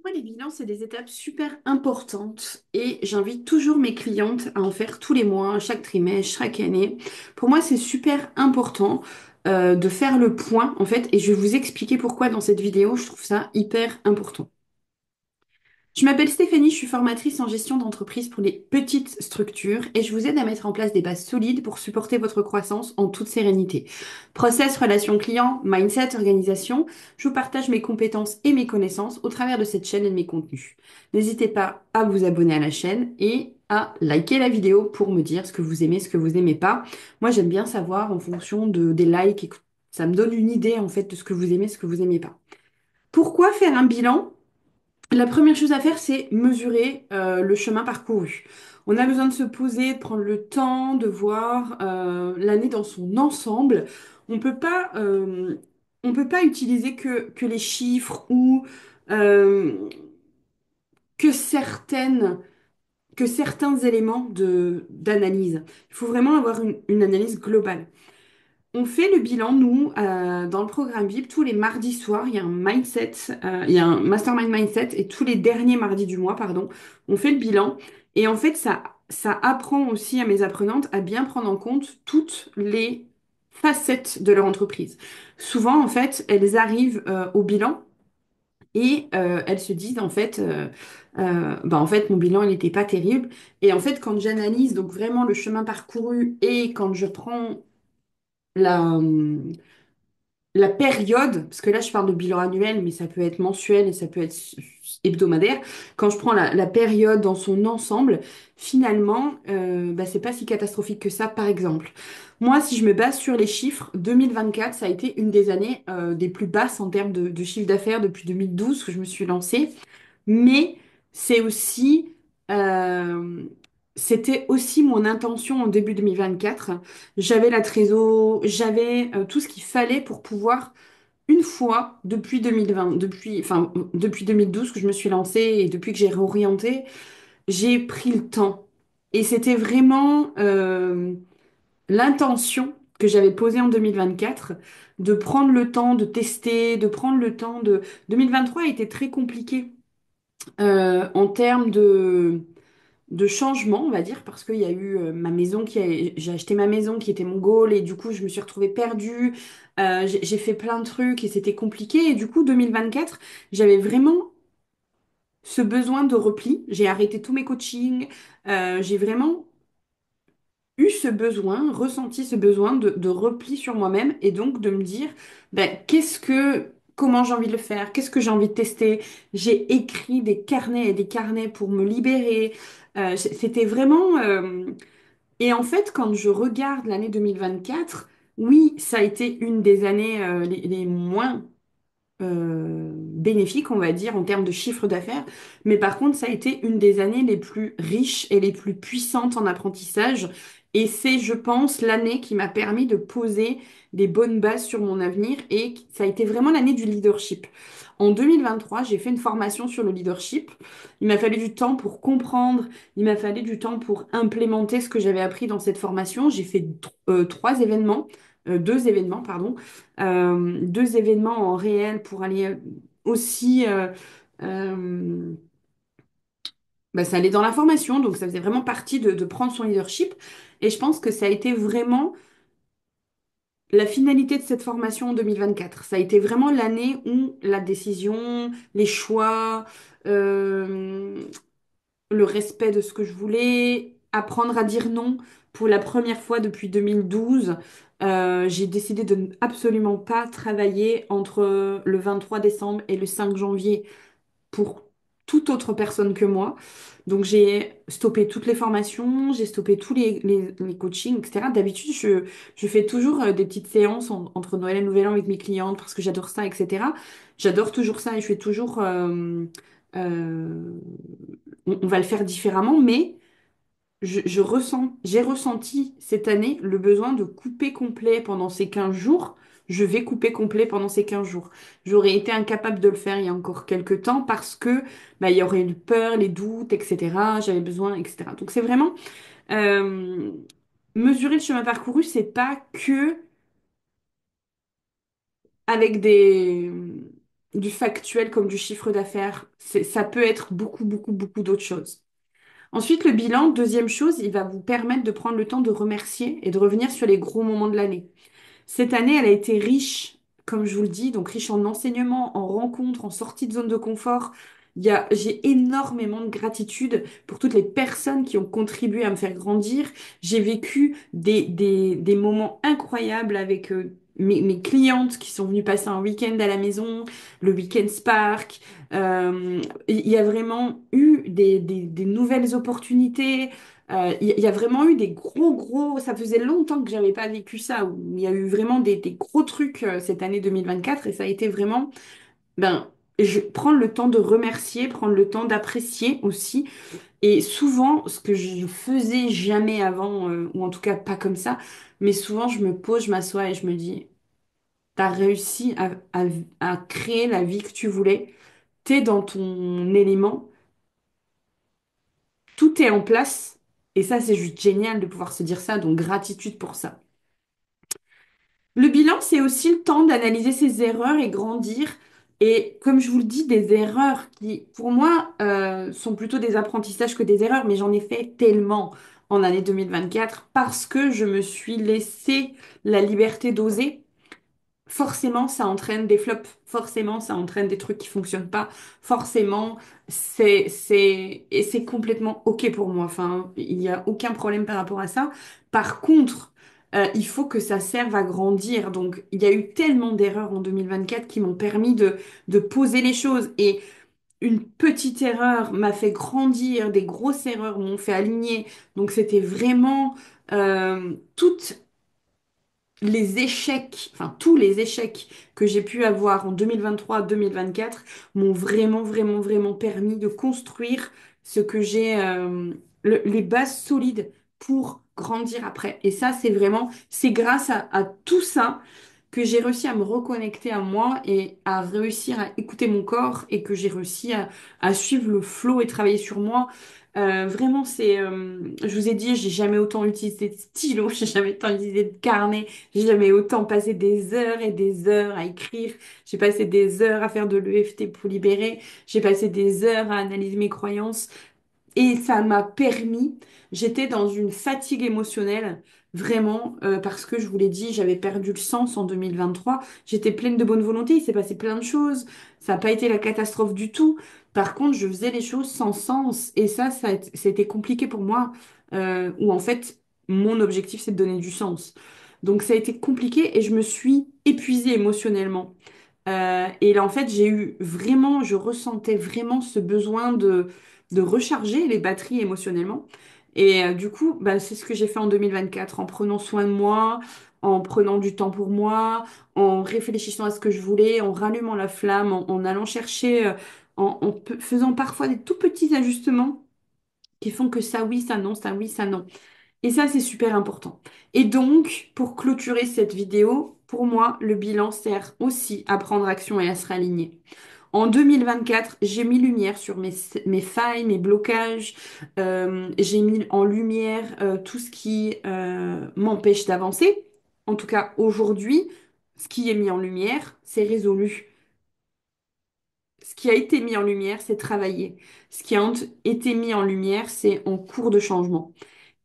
Moi, les bilans, c'est des étapes super importantes et j'invite toujours mes clientes à en faire tous les mois, chaque trimestre, chaque année. Pour moi, c'est super important de faire le point, en fait, et je vais vous expliquer pourquoi dans cette vidéo, je trouve ça hyper important. Je m'appelle Stéphanie, je suis formatrice en gestion d'entreprise pour les petites structures et je vous aide à mettre en place des bases solides pour supporter votre croissance en toute sérénité. Process, relation client, mindset, organisation, je vous partage mes compétences et mes connaissances au travers de cette chaîne et de mes contenus. N'hésitez pas à vous abonner à la chaîne et à liker la vidéo pour me dire ce que vous aimez, ce que vous n'aimez pas. Moi, j'aime bien savoir en fonction des likes et que ça me donne une idée en fait de ce que vous aimez, ce que vous n'aimez pas. Pourquoi faire un bilan? La première chose à faire, c'est mesurer le chemin parcouru. On a besoin de se poser, de prendre le temps de voir l'année dans son ensemble. On peut pas, euh, on peut pas utiliser que les chiffres ou euh, que que certains éléments d'analyse. Il faut vraiment avoir une analyse globale. On fait le bilan, nous, dans le programme VIP, tous les mardis soirs, il y a un mindset, il y a un mastermind mindset, et tous les derniers mardis du mois, pardon, on fait le bilan. Et en fait, ça apprend aussi à mes apprenantes à bien prendre en compte toutes les facettes de leur entreprise. Souvent, en fait, elles arrivent au bilan et elles se disent, en fait, mon bilan, il n'était pas terrible. Et en fait, quand j'analyse donc vraiment le chemin parcouru et quand je prends la, la période, parce que là je parle de bilan annuel, mais ça peut être mensuel et ça peut être hebdomadaire. Quand je prends la période dans son ensemble, finalement, bah, c'est pas si catastrophique que ça, par exemple. Moi, si je me base sur les chiffres, 2024, ça a été une des années des plus basses en termes de chiffre d'affaires depuis 2012 que je me suis lancée. Mais c'est aussi, euh, c'était aussi mon intention en début 2024. J'avais la trésor, j'avais tout ce qu'il fallait pour pouvoir, une fois, depuis 2020, depuis 2012 que je me suis lancée et depuis que j'ai réorienté, j'ai pris le temps. Et c'était vraiment l'intention que j'avais posée en 2024 de prendre le temps de tester, de prendre le temps de... 2023 a été très compliqué en termes de changement, on va dire, parce qu'il y a eu ma maison j'ai acheté ma maison qui était mon goal et du coup je me suis retrouvée perdue. J'ai fait plein de trucs et c'était compliqué et du coup 2024 j'avais vraiment ce besoin de repli. J'ai arrêté tous mes coachings. J'ai vraiment eu ce besoin, ressenti ce besoin de repli sur moi-même et donc de me dire, ben, comment j'ai envie de le faire, qu'est-ce que j'ai envie de tester. J'ai écrit des carnets et des carnets pour me libérer. C'était vraiment... Et en fait, quand je regarde l'année 2024, oui, ça a été une des années les moins bénéfiques, on va dire, en termes de chiffre d'affaires. Mais par contre, ça a été une des années les plus riches et les plus puissantes en apprentissage. Et c'est, je pense, l'année qui m'a permis de poser des bonnes bases sur mon avenir. Et ça a été vraiment l'année du leadership. En 2023, j'ai fait une formation sur le leadership. Il m'a fallu du temps pour comprendre, il m'a fallu du temps pour implémenter ce que j'avais appris dans cette formation. J'ai fait trois événements, deux événements, pardon, deux événements en réel pour aller aussi, euh, bah, ça allait dans la formation, donc ça faisait vraiment partie de prendre son leadership. Et je pense que ça a été vraiment la finalité de cette formation en 2024. Ça a été vraiment l'année où la décision, les choix, euh, le respect de ce que je voulais, apprendre à dire non pour la première fois depuis 2012. J'ai décidé de ne absolument pas travailler entre le 23 décembre et le 5 janvier pour toute autre personne que moi. Donc j'ai stoppé toutes les formations, j'ai stoppé tous les coachings, etc. D'habitude, je fais toujours des petites séances entre Noël et Nouvel An avec mes clientes parce que j'adore ça, etc. J'adore toujours ça et je fais toujours... euh, on va le faire différemment, mais j'ai ressenti cette année le besoin de couper complet pendant ces 15 jours. Je vais couper complet pendant ces 15 jours. J'aurais été incapable de le faire il y a encore quelques temps parce que bah, il y aurait eu peur, les doutes, etc. J'avais besoin, etc. Donc c'est vraiment euh, mesurer le chemin parcouru, c'est pas que avec du factuel comme du chiffre d'affaires. Ça peut être beaucoup, beaucoup, beaucoup d'autres choses. Ensuite, le bilan, deuxième chose, il va vous permettre de prendre le temps de remercier et de revenir sur les gros moments de l'année. Cette année, elle a été riche, comme je vous le dis, donc riche en enseignements, en rencontres, en sorties de zone de confort. J'ai énormément de gratitude pour toutes les personnes qui ont contribué à me faire grandir. J'ai vécu des moments incroyables avec mes clientes qui sont venues passer un week-end à la maison, le week-end Spark. Il y a vraiment eu des nouvelles opportunités. Il y a vraiment eu des gros, ça faisait longtemps que j'avais pas vécu ça, où il y a eu vraiment des gros trucs cette année 2024 et ça a été vraiment, ben, je prendre le temps de remercier, prendre le temps d'apprécier aussi. Et souvent, ce que je faisais jamais avant, ou en tout cas pas comme ça, mais souvent je me pose, je m'assois et je me dis, t'as réussi à créer la vie que tu voulais, t'es dans ton élément, tout est en place. Et ça, c'est juste génial de pouvoir se dire ça, donc gratitude pour ça. Le bilan, c'est aussi le temps d'analyser ses erreurs et grandir. Et comme je vous le dis, des erreurs qui, pour moi, sont plutôt des apprentissages que des erreurs, mais j'en ai fait tellement en année 2024 parce que je me suis laissé la liberté d'oser. Forcément, ça entraîne des flops. Forcément, ça entraîne des trucs qui fonctionnent pas. Forcément, et c'est complètement OK pour moi. Enfin, il n'y a aucun problème par rapport à ça. Par contre, il faut que ça serve à grandir. Donc, il y a eu tellement d'erreurs en 2024 qui m'ont permis de poser les choses. Et une petite erreur m'a fait grandir. Des grosses erreurs m'ont fait aligner. Donc, c'était vraiment toute les échecs, enfin tous les échecs que j'ai pu avoir en 2023-2024 m'ont vraiment permis de construire ce que j'ai, les bases solides pour grandir après. Et ça, c'est grâce à tout ça que j'ai réussi à me reconnecter à moi et à réussir à écouter mon corps et que j'ai réussi à suivre le flow et travailler sur moi. Vraiment, je vous ai dit, j'ai jamais autant utilisé de stylo, j'ai jamais autant utilisé de carnet, j'ai jamais autant passé des heures et des heures à écrire. J'ai passé des heures à faire de l'EFT pour libérer. J'ai passé des heures à analyser mes croyances. Et ça m'a permis, j'étais dans une fatigue émotionnelle, vraiment, parce que je vous l'ai dit, j'avais perdu le sens en 2023. J'étais pleine de bonne volonté, il s'est passé plein de choses. Ça n'a pas été la catastrophe du tout. Par contre, je faisais les choses sans sens. Et c'était compliqué pour moi, où en fait, mon objectif, c'est de donner du sens. Donc ça a été compliqué et je me suis épuisée émotionnellement. Et là, en fait, je ressentais vraiment ce besoin de recharger les batteries émotionnellement. Et du coup, bah, c'est ce que j'ai fait en 2024, en prenant soin de moi, en prenant du temps pour moi, en réfléchissant à ce que je voulais, en rallumant la flamme, en allant chercher, faisant parfois des tout petits ajustements qui font que ça oui, ça non, ça oui, ça non. Et ça, c'est super important. Et donc, pour clôturer cette vidéo, pour moi, le bilan sert aussi à prendre action et à se réaligner. En 2024, j'ai mis lumière sur mes failles, mes blocages. J'ai mis en lumière tout ce qui m'empêche d'avancer. En tout cas, aujourd'hui, ce qui est mis en lumière, c'est résolu. Ce qui a été mis en lumière, c'est travaillé. Ce qui a été mis en lumière, c'est en cours de changement.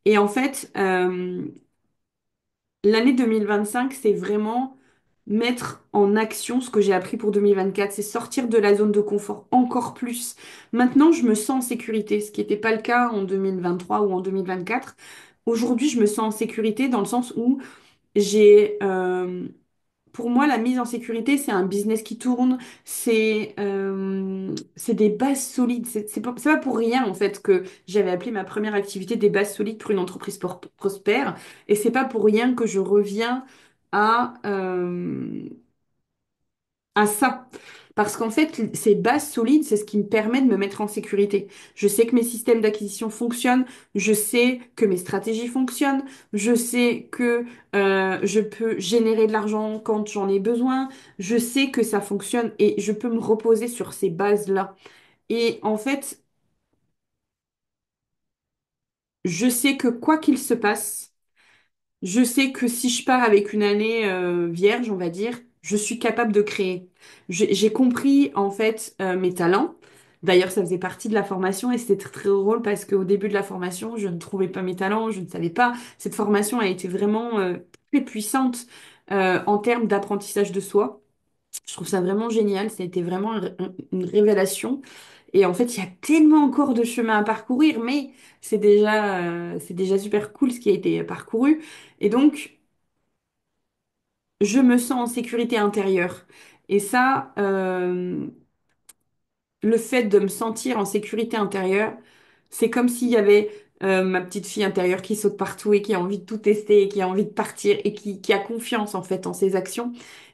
Et en fait, l'année 2025, c'est vraiment mettre en action ce que j'ai appris pour 2024, c'est sortir de la zone de confort encore plus. Maintenant, je me sens en sécurité, ce qui n'était pas le cas en 2023 ou en 2024. Aujourd'hui, je me sens en sécurité dans le sens où j'ai, pour moi, la mise en sécurité, c'est un business qui tourne, c'est des bases solides. C'est pas pour rien, en fait, que j'avais appelé ma première activité des bases solides pour une entreprise prospère. Et c'est pas pour rien que je reviens à, à ça. Parce qu'en fait, ces bases solides, c'est ce qui me permet de me mettre en sécurité. Je sais que mes systèmes d'acquisition fonctionnent, je sais que mes stratégies fonctionnent, je sais que je peux générer de l'argent quand j'en ai besoin, je sais que ça fonctionne et je peux me reposer sur ces bases-là. Et en fait, je sais que quoi qu'il se passe, je sais que si je pars avec une année vierge, on va dire, je suis capable de créer. J'ai compris en fait mes talents. D'ailleurs, ça faisait partie de la formation et c'était très, très drôle parce qu'au début de la formation, je ne trouvais pas mes talents, je ne savais pas. Cette formation a été vraiment très puissante en termes d'apprentissage de soi. Je trouve ça vraiment génial. Ça a été vraiment une révélation. Et en fait, il y a tellement encore de chemin à parcourir, mais c'est déjà super cool ce qui a été parcouru. Et donc, je me sens en sécurité intérieure. Et ça, le fait de me sentir en sécurité intérieure, c'est comme s'il y avait ma petite fille intérieure qui saute partout et qui a envie de tout tester et qui a envie de partir et qui a confiance en fait en ses actions.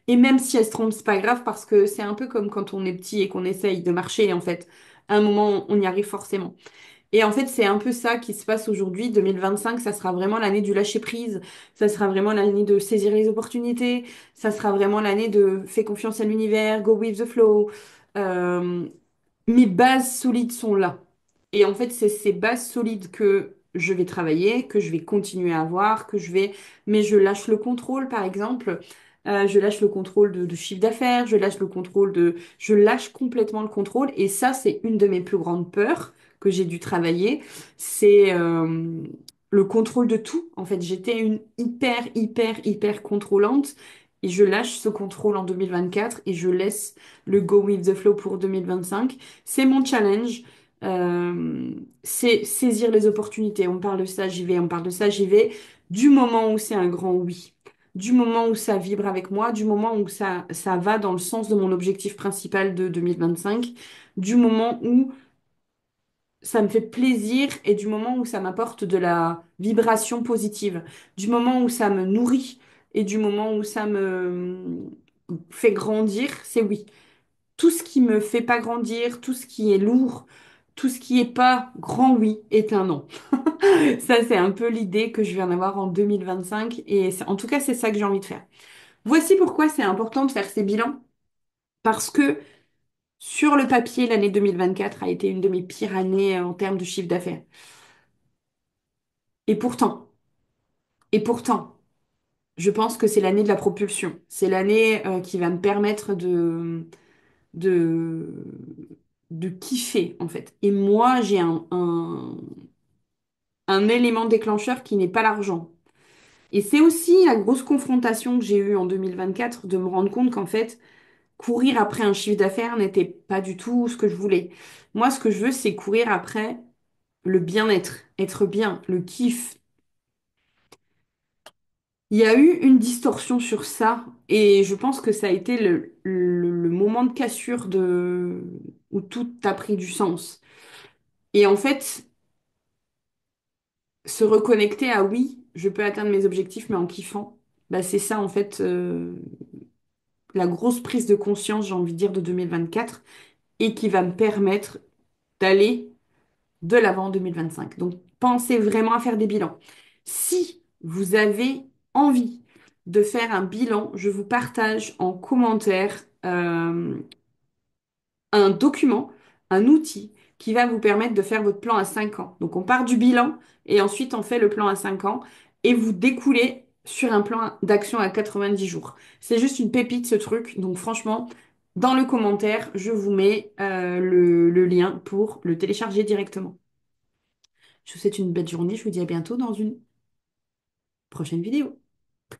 Et même si elle se trompe, c'est pas grave parce que c'est un peu comme quand on est petit et qu'on essaye de marcher en fait. À un moment, on y arrive forcément. Et en fait, c'est un peu ça qui se passe aujourd'hui. 2025, ça sera vraiment l'année du lâcher-prise. Ça sera vraiment l'année de saisir les opportunités. Ça sera vraiment l'année de fais confiance à l'univers, go with the flow. Euh, Mes bases solides sont là. Et en fait, c'est ces bases solides que je vais travailler, que je vais continuer à avoir, mais je lâche le contrôle, par exemple. Je lâche le contrôle de chiffre d'affaires, je lâche complètement le contrôle. Et ça, c'est une de mes plus grandes peurs que j'ai dû travailler. C'est le contrôle de tout. En fait, j'étais une hyper contrôlante. Et je lâche ce contrôle en 2024 et je laisse le go with the flow pour 2025. C'est mon challenge. Euh, c'est saisir les opportunités. On parle de ça, j'y vais, on parle de ça, j'y vais. Du moment où c'est un grand oui, du moment où ça vibre avec moi, du moment où ça va dans le sens de mon objectif principal de 2025, du moment où ça me fait plaisir et du moment où ça m'apporte de la vibration positive, du moment où ça me nourrit et du moment où ça me fait grandir, c'est oui. Tout ce qui me fait pas grandir, tout ce qui est lourd, tout ce qui est pas grand oui est un non. Ça, c'est un peu l'idée que je vais en avoir en 2025 et en tout cas, c'est ça que j'ai envie de faire. Voici pourquoi c'est important de faire ces bilans parce que sur le papier, l'année 2024 a été une de mes pires années en termes de chiffre d'affaires. Et pourtant, et pourtant, je pense que c'est l'année de la propulsion. C'est l'année qui va me permettre de, de kiffer, en fait. Et moi, j'ai un élément déclencheur qui n'est pas l'argent. Et c'est aussi la grosse confrontation que j'ai eue en 2024 de me rendre compte qu'en fait, courir après un chiffre d'affaires n'était pas du tout ce que je voulais. Moi, ce que je veux, c'est courir après le bien-être, être bien, le kiff. Il y a eu une distorsion sur ça et je pense que ça a été le moment de cassure où tout a pris du sens. Et en fait, se reconnecter à oui, je peux atteindre mes objectifs, mais en kiffant, bah, c'est ça en fait la grosse prise de conscience, j'ai envie de dire, de 2024 et qui va me permettre d'aller de l'avant en 2025. Donc, pensez vraiment à faire des bilans. Si vous avez envie de faire un bilan, je vous partage en commentaire un document, un outil qui va vous permettre de faire votre plan à 5 ans. Donc, on part du bilan et ensuite on fait le plan à 5 ans et vous découlez sur un plan d'action à 90 jours. C'est juste une pépite ce truc. Donc, franchement, dans le commentaire, je vous mets le lien pour le télécharger directement. Je vous souhaite une belle journée. Je vous dis à bientôt dans une prochaine vidéo.